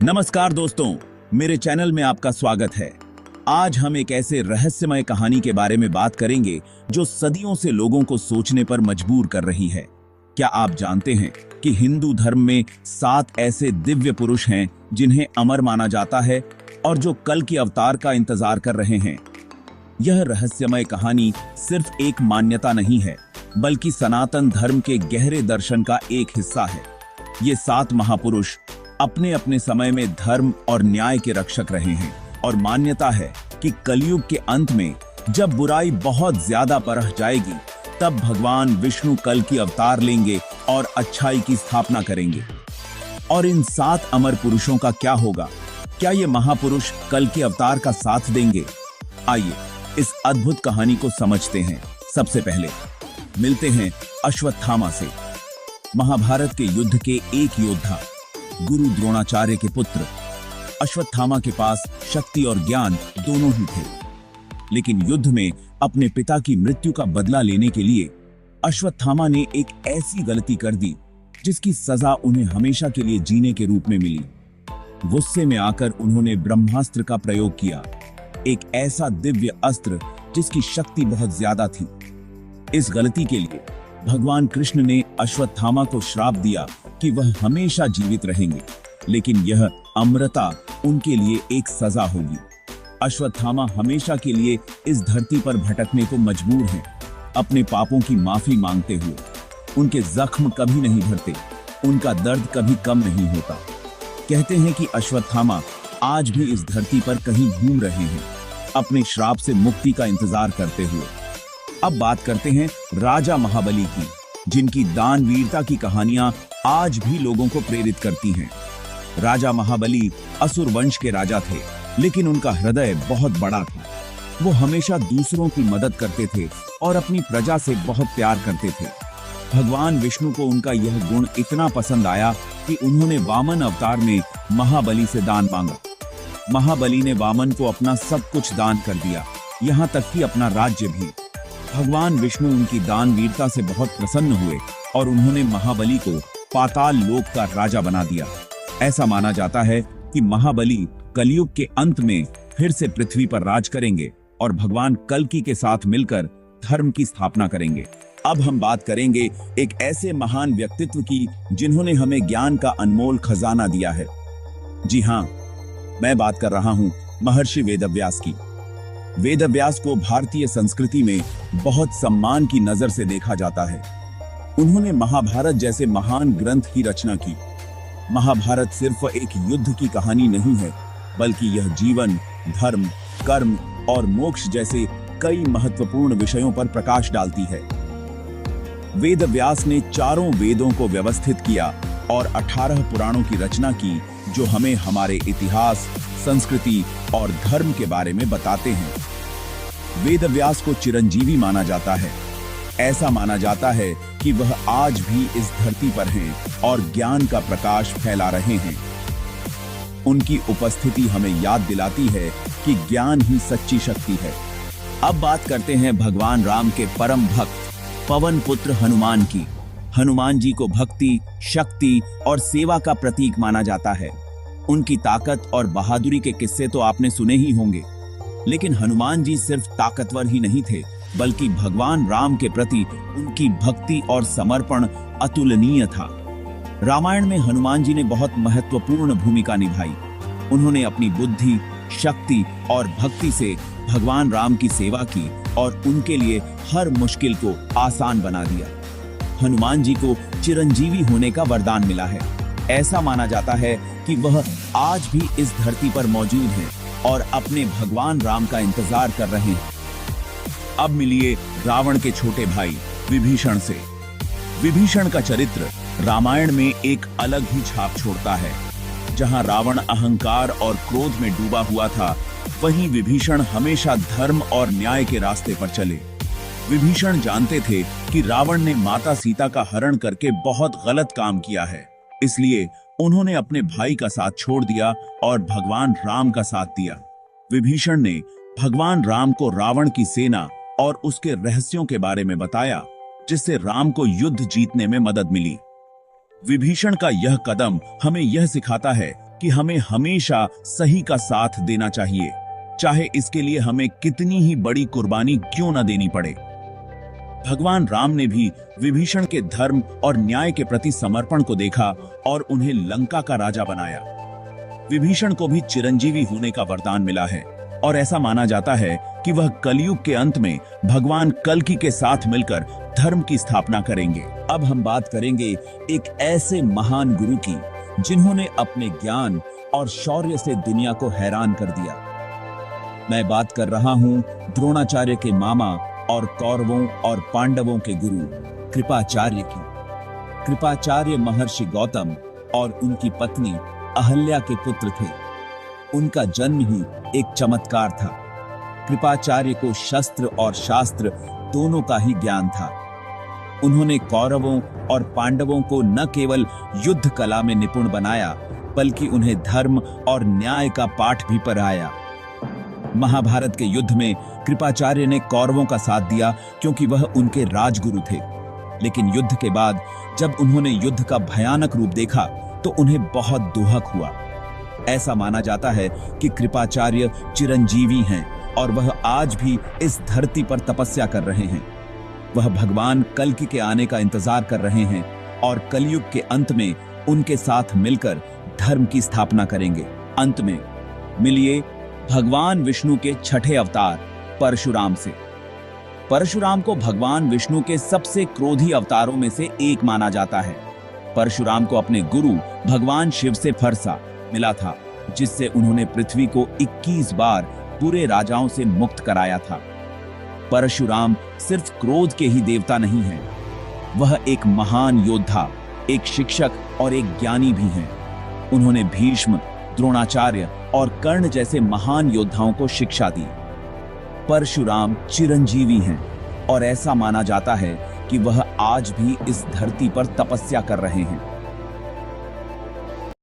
नमस्कार दोस्तों, मेरे चैनल में आपका स्वागत है। आज हम एक ऐसे रहस्यमय कहानी के बारे में बात करेंगे जो सदियों से लोगों को सोचने पर मजबूर कर रही है। क्या आप जानते हैं कि हिंदू धर्म में 7 ऐसे दिव्य पुरुष हैं जिन्हें अमर माना जाता है और जो कल के अवतार का इंतजार कर रहे हैं। यह रहस्यमय कहानी सिर्फ एक मान्यता नहीं है, बल्कि सनातन धर्म के गहरे दर्शन का एक हिस्सा है। ये 7 महापुरुष अपने अपने समय में धर्म और न्याय के रक्षक रहे हैं और मान्यता है कि कलयुग के अंत में जब बुराई बहुत ज्यादा बढ़ जाएगी, तब भगवान विष्णु कल की अवतार लेंगे और अच्छाई की स्थापना करेंगे। और इन 7 अमर पुरुषों का क्या होगा? क्या ये महापुरुष कल के अवतार का साथ देंगे? आइए इस अद्भुत कहानी को समझते हैं। सबसे पहले मिलते हैं अश्वत्थामा से। महाभारत के युद्ध के एक योद्धा, गुरु द्रोणाचार्य के पुत्र अश्वत्थामा के पास शक्ति और ज्ञान दोनों ही थे। लेकिन युद्ध में अपने पिता की मृत्यु का बदला लेने के लिए अश्वत्थामा ने एक ऐसी गलती कर दी जिसकी सजा उन्हें हमेशा के लिए जीने के रूप में मिली। गुस्से में आकर उन्होंने ब्रह्मास्त्र का प्रयोग किया, एक ऐसा दिव्य अस्त्र जिसकी शक्ति बहुत ज्यादा थी। इस गलती के लिए भगवान कृष्ण ने अश्वत्थामा को श्राप दिया कि वह हमेशा जीवित रहेंगे, लेकिन यह अमरता उनके लिए एक सजा होगी। अश्वत्थामा हमेशा के लिए इस धरती पर भटकने को मजबूर हैं, अपने पापों की माफी मांगते हुए। उनके जख्म कभी नहीं भरते, उनका दर्द कभी कम नहीं होता। कहते हैं कि अश्वत्थामा आज भी इस धरती पर कहीं घूम रहे हैं, अपने श्राप से मुक्ति का इंतजार करते हुए। अब बात करते हैं राजा महाबली की, जिनकी दानवीरता की कहानियां आज भी लोगों को प्रेरित करती हैं। राजा महाबली असुर वंश के राजा थे, लेकिन उनका हृदय बहुत बड़ा था। वो हमेशा दूसरों की मदद करते थे और अपनी प्रजा से बहुत प्यार करते थे। भगवान विष्णु को उनका यह गुण इतना पसंद आया कि उन्होंने वामन अवतार में महाबली से दान मांगा। महाबली ने वामन को अपना सब कुछ दान कर दिया, यहाँ तक कि अपना राज्य भी। भगवान विष्णु उनकी दानवीरता से बहुत प्रसन्न हुए और उन्होंने महाबली को पाताल लोक का राजा बना दिया। ऐसा माना जाता है कि महाबली कलयुग के अंत में फिर से पृथ्वी पर राज करेंगे और भगवान कल्कि के साथ मिलकर धर्म की स्थापना करेंगे। अब हम बात करेंगे एक ऐसे महान व्यक्तित्व की जिन्होंने हमें ज्ञान का अनमोल खजाना दिया है। जी हाँ, मैं बात कर रहा हूँ महर्षि वेदव्यास की। वेदव्यास को भारतीय संस्कृति में बहुत सम्मान की नजर से देखा जाता है। उन्होंने महाभारत जैसे महान ग्रंथ की रचना की। महाभारत सिर्फ एक युद्ध की कहानी नहीं है, बल्कि यह जीवन, धर्म, कर्म और मोक्ष जैसे कई महत्वपूर्ण विषयों पर प्रकाश डालती है। वेदव्यास ने चारों वेदों को व्यवस्थित किया और 18 पुराणों की रचना की, जो हमें हमारे इतिहास, संस्कृति और धर्म के बारे में बताते हैं। वेदव्यास को चिरंजीवी माना जाता है। ऐसा माना जाता है कि वह आज भी इस धरती पर हैं और ज्ञान का प्रकाश फैला रहे हैं। उनकी उपस्थिति हमें याद दिलाती है कि ज्ञान ही सच्ची शक्ति है। अब बात करते हैं भगवान राम के परम भक्त पवन पुत्र हनुमान की। हनुमान जी को भक्ति, शक्ति और सेवा का प्रतीक माना जाता है। उनकी ताकत और बहादुरी के किस्से तो आपने सुने ही होंगे, लेकिन हनुमान जी सिर्फ ताकतवर ही नहीं थे, बल्कि भगवान राम के प्रति उनकी भक्ति और समर्पण अतुलनीय था। रामायण में हनुमान जी ने बहुत महत्वपूर्ण भूमिका निभाई। उन्होंने अपनी बुद्धि, शक्ति और भक्ति से भगवान राम की सेवा की और उनके लिए हर मुश्किल को आसान बना दिया। हनुमान जी को चिरंजीवी होने का वरदान मिला है। ऐसा माना जाता है कि वह आज भी इस धरती पर मौजूद हैं और अपने भगवान राम का इंतजार कर रहे हैं। अब मिलिए रावण के छोटे भाई विभीषण से। विभीषण का चरित्र रामायण में एक अलग ही छाप छोड़ता है। जहां रावण अहंकार और क्रोध में डूबा हुआ था, वहीं विभीषण हमेशा धर्म और न्याय के रास्ते पर चले। विभीषण जानते थे कि रावण ने माता सीता का हरण करके बहुत गलत काम किया है, इसलिए उन्होंने अपने भाई का साथ छोड़ दिया और भगवान राम का साथ दिया। विभीषण ने भगवान राम को रावण की सेना और उसके रहस्यों के बारे में बताया, जिससे राम को युद्ध जीतने में मदद मिली। विभीषण का यह कदम हमें यह सिखाता है कि हमें हमेशा सही का साथ देना चाहिए, चाहे इसके लिए हमें कितनी ही बड़ी कुर्बानी क्यों न देनी पड़े। भगवान राम ने भी विभीषण के धर्म और न्याय के प्रति समर्पण को देखा और उन्हें लंका का राजा बनाया। विभीषण को भी चिरंजीवी होने का वरदान मिला है और ऐसा माना जाता है कि वह कलयुग के अंत में भगवान कल्कि के साथ मिलकर धर्म की स्थापना करेंगे। अब हम बात करेंगे एक ऐसे महान गुरु की जिन्होंने अपने ज्ञान और शौर्य से दुनिया को हैरान कर दिया। मैं बात कर रहा हूं द्रोणाचार्य के मामा और कौरवों और पांडवों के गुरु कृपाचार्य की। कृपाचार्य महर्षि गौतम और उनकी पत्नी अहल्या के पुत्र थे। उनका जन्म ही एक चमत्कार था। कृपाचार्य को शस्त्र और शास्त्र दोनों का ही ज्ञान था। उन्होंने कौरवों और पांडवों को न केवल युद्ध कला में निपुण बनाया, बल्कि उन्हें धर्म और न्याय का पाठ भी पढ़ाया। महाभारत के युद्ध में कृपाचार्य ने कौरवों का साथ दिया क्योंकि वह उनके राजगुरु थे। लेकिन युद्ध के बाद जब उन्होंने युद्ध का भयानक रूप देखा तो उन्हें बहुत दुहक हुआ। ऐसा माना जाता है कि कृपाचार्य चिरंजीवी हैं और वह आज भी इस धरती पर तपस्या कर रहे हैं। वह भगवान कल्कि के आने का इंतजार कर रहे हैं और कलयुग के अंत में उनके साथ मिलकर धर्म की स्थापना करेंगे। अंत में मिलिए भगवान विष्णु के छठे अवतार परशुराम से। परशुराम को भगवान विष्णु के सबसे क्रोधी अवतारों में से एक माना जाता है। परशुराम को अपने गुरु भगवान शिव से फरसा मिला था, जिससे उन्होंने पृथ्वी को 21 बार बुरे राजाओं से मुक्त कराया था। परशुराम सिर्फ क्रोध के ही देवता नहीं हैं, वह एक महान योद्धा, एक शिक्षक और एक ज्ञानी भी हैं। उन्होंने भीष्म, द्रोणाचार्य और कर्ण जैसे महान योद्धाओं को शिक्षा दी। परशुराम चिरंजीवी हैं और ऐसा माना जाता है कि वह आज भी इस धरती पर तपस्या कर रहे हैं।